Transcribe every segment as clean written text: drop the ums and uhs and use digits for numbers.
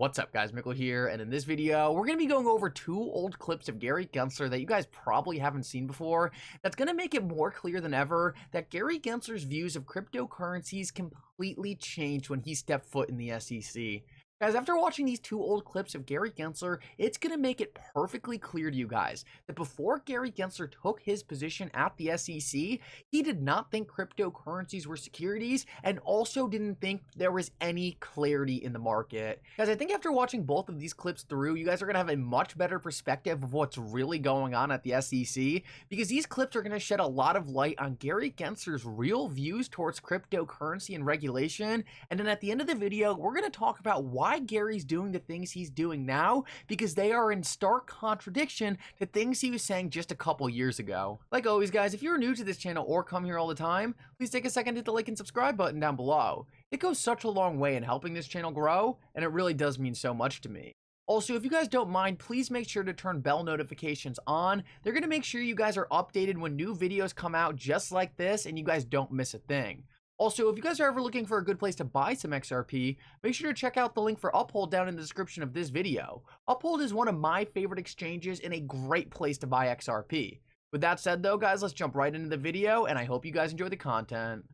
What's up guys, Mickle here, and in this video, we're going to be going over two old clips of Gary Gensler that you guys probably haven't seen before. That's going to make it more clear than ever that Gary Gensler's views of cryptocurrencies completely changed when he stepped foot in the SEC. Guys, after watching these two old clips of Gary Gensler, it's going to make it perfectly clear to you guys that before Gary Gensler took his position at the SEC, he did not think cryptocurrencies were securities and also didn't think there was any clarity in the market. Guys, I think after watching both of these clips through, you guys are going to have a much better perspective of what's really going on at the SEC, because these clips are going to shed a lot of light on Gary Gensler's real views towards cryptocurrency and regulation. And then at the end of the video, we're going to talk about why Gary's doing the things he's doing now, because they are in stark contradiction to things he was saying just a couple years ago. Like always guys, if you're new to this channel or come here all the time, please take a second to hit the like and subscribe button down below. It goes such a long way in helping this channel grow, and it really does mean so much to me. Also, if you guys don't mind, please make sure to turn bell notifications on. They're going to make sure you guys are updated when new videos come out just like this and you guys don't miss a thing. Also, if you guys are ever looking for a good place to buy some XRP, make sure to check out the link for Uphold down in the description of this video. Uphold is one of my favorite exchanges and a great place to buy XRP. With that said though, guys, let's jump right into the video, and I hope you guys enjoy the content.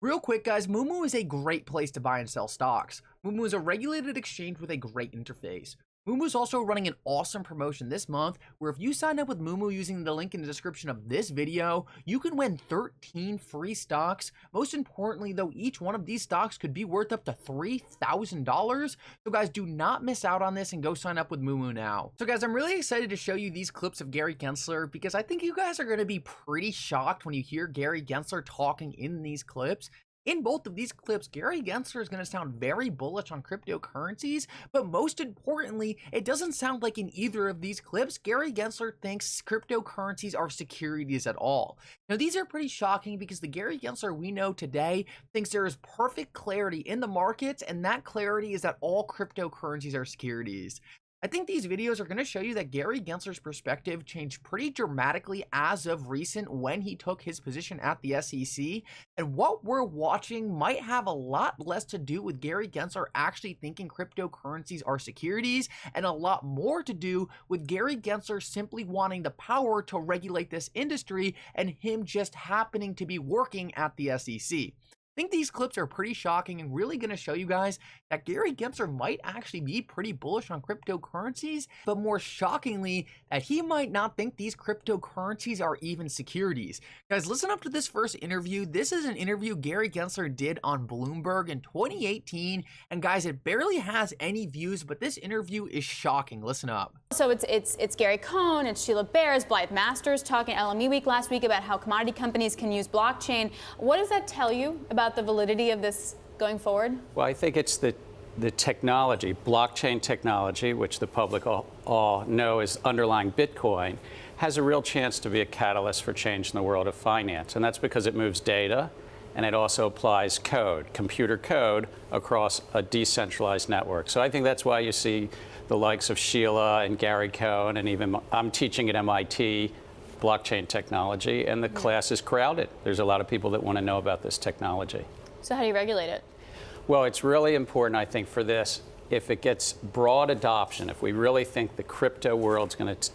Real quick guys, MOO-MOO is a great place to buy and sell stocks. MOO-MOO is a regulated exchange with a great interface. MOO-MOO is also running an awesome promotion this month, where if you sign up with MOO-MOO using the link in the description of this video, you can win 13 free stocks. Most importantly though, each one of these stocks could be worth up to $3,000. So guys, do not miss out on this and go sign up with MOO-MOO now. So guys, I'm really excited to show you these clips of Gary Gensler, because I think you guys are going to be pretty shocked when you hear Gary Gensler talking in these clips. In both of these clips, Gary Gensler is going to sound very bullish on cryptocurrencies, but most importantly, it doesn't sound like in either of these clips, Gary Gensler thinks cryptocurrencies are securities at all. Now, these are pretty shocking because the Gary Gensler we know today thinks there is perfect clarity in the markets, and that clarity is that all cryptocurrencies are securities. I think these videos are going to show you that Gary Gensler's perspective changed pretty dramatically as of recent when he took his position at the SEC, and what we're watching might have a lot less to do with Gary Gensler actually thinking cryptocurrencies are securities, and a lot more to do with Gary Gensler simply wanting the power to regulate this industry and him just happening to be working at the SEC. I think these clips are pretty shocking and really going to show you guys that Gary Gensler might actually be pretty bullish on cryptocurrencies, but more shockingly, that he might not think these cryptocurrencies are even securities. Guys, listen up to this first interview. This is an interview Gary Gensler did on Bloomberg in 2018, and guys, it barely has any views, but this interview is shocking. Listen up. So it's Gary Cohn, it's Sheila Bair, Blythe Masters talking at LME Week last week about how commodity companies can use blockchain. What does that tell you about the validity of this going forward? Well, I think it's the technology, blockchain technology, which the public all know is underlying Bitcoin, has a real chance to be a catalyst for change in the world of finance. And that's because it moves data, and it also applies code, computer code, across a decentralized network. So I think that's why you see the likes of Sheila and Gary Cohn, and even I'm teaching at MIT blockchain technology, and the class is crowded. There's a lot of people that want to know about this technology. So how do you regulate it? Well, it's really important, I think, for this, if it gets broad adoption, if we really think the crypto world's going to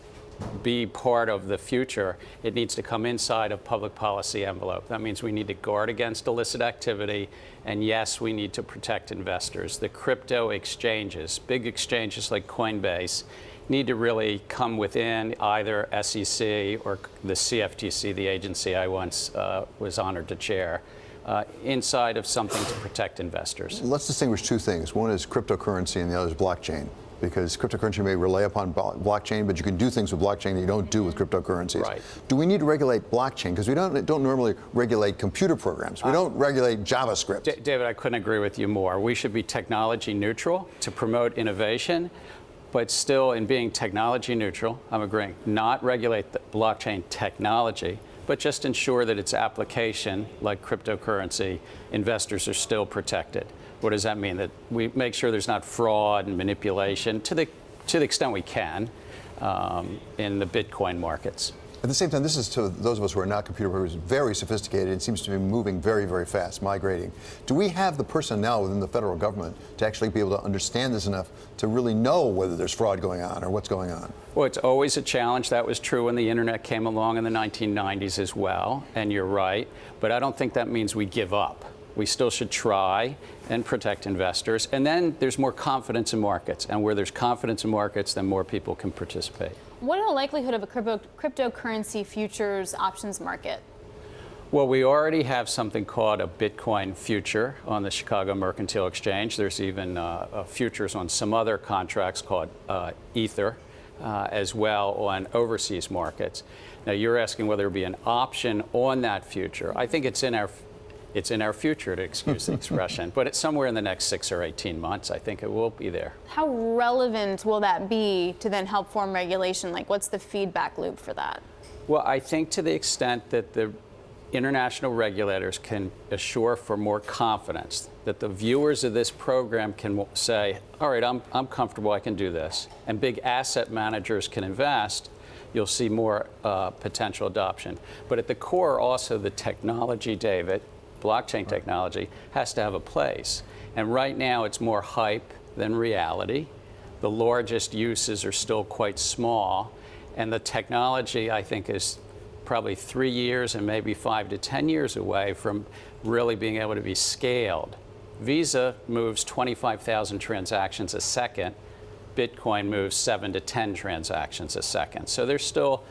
be part of the future, it needs to come inside a public policy envelope. That means we need to guard against illicit activity, and yes, we need to protect investors. The crypto exchanges, big exchanges like Coinbase, need to really come within either SEC or the CFTC, the agency I once was honored to chair, inside of something to protect investors. Let's distinguish two things. One is cryptocurrency and the other is blockchain. Because cryptocurrency may rely upon blockchain, but you can do things with blockchain that you don't do with cryptocurrencies. Right. Do we need to regulate blockchain? Because we don't normally regulate computer programs. We don't regulate JavaScript. David, I couldn't agree with you more. We should be technology neutral to promote innovation, but still in being technology neutral, I'm agreeing, not regulate the blockchain technology, but just ensure that its application, like cryptocurrency, investors are still protected. What does that mean? That we make sure there's not fraud and manipulation to the extent we can, in the Bitcoin markets. At the same time, this is to those of us who are not computer programmers, very sophisticated. It seems to be moving very, very fast, migrating. Do we have the personnel within the federal government to actually be able to understand this enough to really know whether there's fraud going on or what's going on? Well, it's always a challenge. That was true when the internet came along in the 1990s as well, and you're right. But I don't think that means we give up. We still should try and protect investors. And then there's more confidence in markets. And where there's confidence in markets, then more people can participate. What are the likelihood of a cryptocurrency futures options market? Well, we already have something called a Bitcoin future on the Chicago Mercantile Exchange. There's even futures on some other contracts called Ether as well on overseas markets. Now, you're asking whether there be an option on that future. I think it's in our future, to excuse the expression, but it's somewhere in the next 6 or 18 months. I think it will be there. How relevant will that be to then help form regulation? Like, what's the feedback loop for that? Well, I think to the extent that the international regulators can assure for more confidence, that the viewers of this program can say, all right, I'm comfortable, I can do this, and big asset managers can invest, you'll see more potential adoption. But at the core, also the technology, David, blockchain technology, has to have a place. And right now, it's more hype than reality. The largest uses are still quite small. And the technology, I think, is probably 3 years and maybe 5 to 10 years away from really being able to be scaled. Visa moves 25,000 transactions a second. Bitcoin moves 7 to 10 transactions a second. So there's still,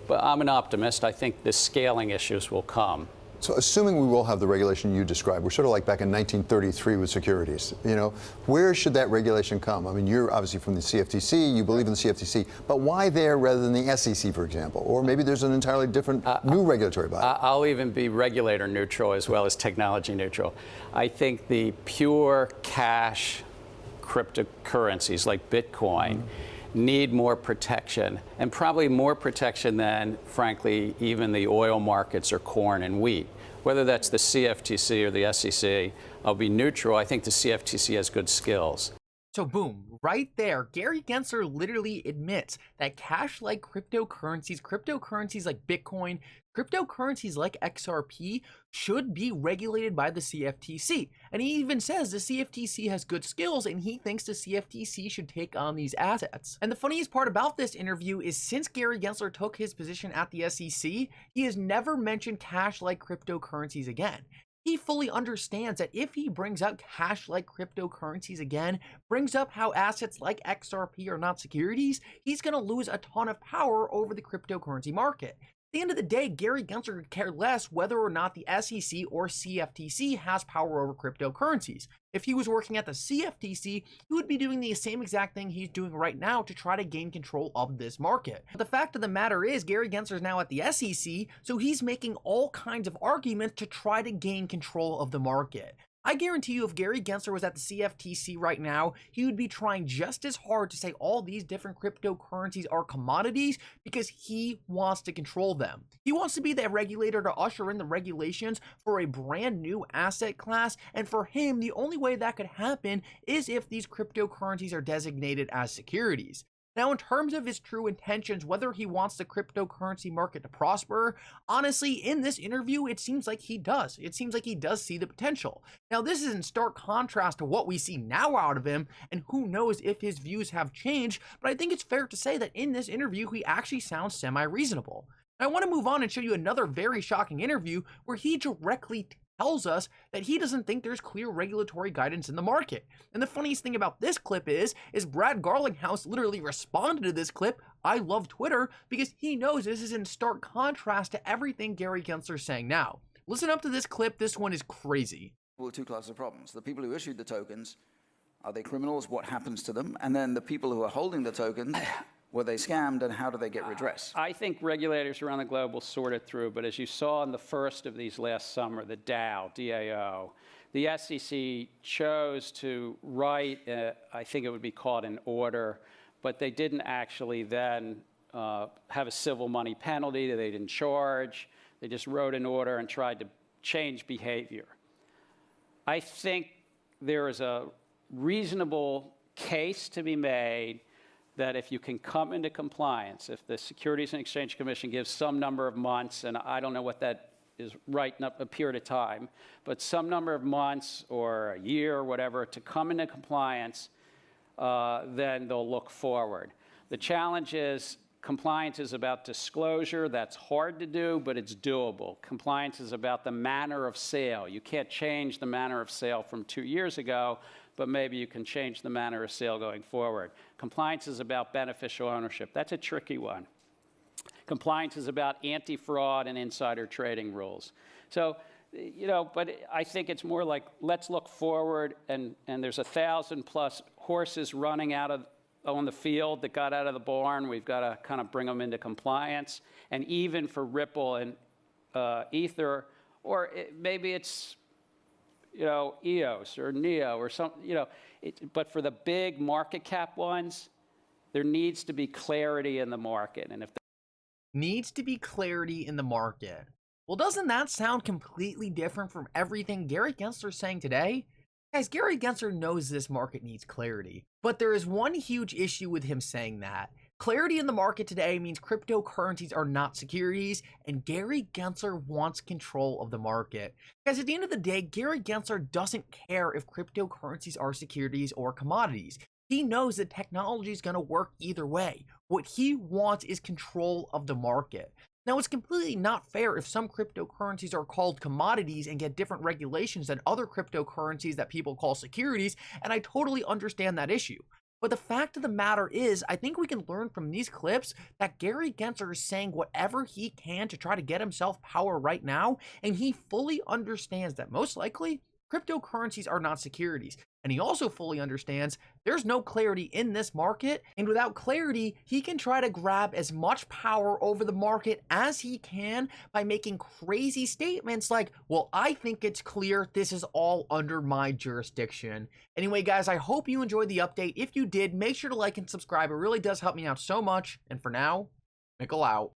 but I'm an optimist. I think the scaling issues will come. So assuming we will have the regulation you described, we're sort of like back in 1933 with securities. You know, where should that regulation come? I mean, you're obviously from the CFTC, you believe in the CFTC, but why there rather than the SEC, for example? Or maybe there's an entirely different new regulatory body. I'll even be regulator neutral as well as technology neutral. I think the pure cash cryptocurrencies like Bitcoin need more protection, and probably more protection than, frankly, even the oil markets or corn and wheat. Whether that's the CFTC or the SEC, I'll be neutral. I think the CFTC has good skills. So boom, right there, Gary Gensler literally admits that cash-like cryptocurrencies like Bitcoin, cryptocurrencies like XRP should be regulated by the CFTC. And he even says the CFTC has good skills and he thinks the CFTC should take on these assets. And the funniest part about this interview is since Gary Gensler took his position at the SEC, he has never mentioned cash-like cryptocurrencies again. He fully understands that if he brings up cash-like cryptocurrencies again, brings up how assets like XRP are not securities, he's going to lose a ton of power over the cryptocurrency market. At the end of the day, Gary Gensler could care less whether or not the SEC or CFTC has power over cryptocurrencies. If he was working at the CFTC, he would be doing the same exact thing he's doing right now to try to gain control of this market. But the fact of the matter is, Gary Gensler is now at the SEC, so he's making all kinds of arguments to try to gain control of the market. I guarantee you if Gary Gensler was at the CFTC right now, he would be trying just as hard to say all these different cryptocurrencies are commodities because he wants to control them. He wants to be the regulator to usher in the regulations for a brand new asset class, and for him, the only way that could happen is if these cryptocurrencies are designated as securities. Now, in terms of his true intentions, whether he wants the cryptocurrency market to prosper, honestly, in this interview, it seems like he does. It seems like he does see the potential. Now, this is in stark contrast to what we see now out of him, and who knows if his views have changed, but I think it's fair to say that in this interview, he actually sounds semi-reasonable. I want to move on and show you another very shocking interview where he directly tells us that he doesn't think there's clear regulatory guidance in the market. And the funniest thing about this clip is Brad Garlinghouse literally responded to this clip, "I love Twitter," because he knows this is in stark contrast to everything Gary Gensler's saying now. Listen up to this clip. This one is crazy. Well, two classes of problems. The people who issued the tokens, are they criminals? What happens to them? And then the people who are holding the tokens, were they scammed, and how do they get redress? I think regulators around the globe will sort it through, but as you saw in the first of these last summer, the DAO, the SEC chose to write, I think it would be called an order, but they didn't actually then have a civil money penalty. They didn't charge. They just wrote an order and tried to change behavior. I think there is a reasonable case to be made that if you can come into compliance, if the Securities and Exchange Commission gives some number of months, and I don't know what that is right in a period of time, but some number of months or a year or whatever to come into compliance, then they'll look forward. The challenge is compliance is about disclosure. That's hard to do, but it's doable. Compliance is about the manner of sale. You can't change the manner of sale from 2 years ago, but maybe you can change the manner of sale going forward. Compliance is about beneficial ownership. That's a tricky one. Compliance is about anti-fraud and insider trading rules. So, you know, but I think it's more like, let's look forward, and there's 1,000+ horses running on the field that got out of the barn. We've got to kind of bring them into compliance. And even for Ripple and Ether, or maybe it's, you know, EOS or NEO or something, you know, but for the big market cap ones, there needs to be clarity in the market. And if needs to be clarity in the market. Well, doesn't that sound completely different from everything Gary Gensler's saying today? Guys, Gary Gensler knows this market needs clarity, but there is one huge issue with him saying that. Clarity in the market today means cryptocurrencies are not securities, and Gary Gensler wants control of the market. Guys, at the end of the day, Gary Gensler doesn't care if cryptocurrencies are securities or commodities. He knows that technology is going to work either way. What he wants is control of the market. Now, it's completely not fair if some cryptocurrencies are called commodities and get different regulations than other cryptocurrencies that people call securities, and I totally understand that issue. But the fact of the matter is, I think we can learn from these clips that Gary Gensler is saying whatever he can to try to get himself power right now, and he fully understands that most likely cryptocurrencies are not securities. And he also fully understands there's no clarity in this market, and without clarity, he can try to grab as much power over the market as he can by making crazy statements like, well, I think it's clear, this is all under my jurisdiction. Anyway, guys, I hope you enjoyed the update. If you did, make sure to like and subscribe. It really does help me out so much. And for now, Mickle out.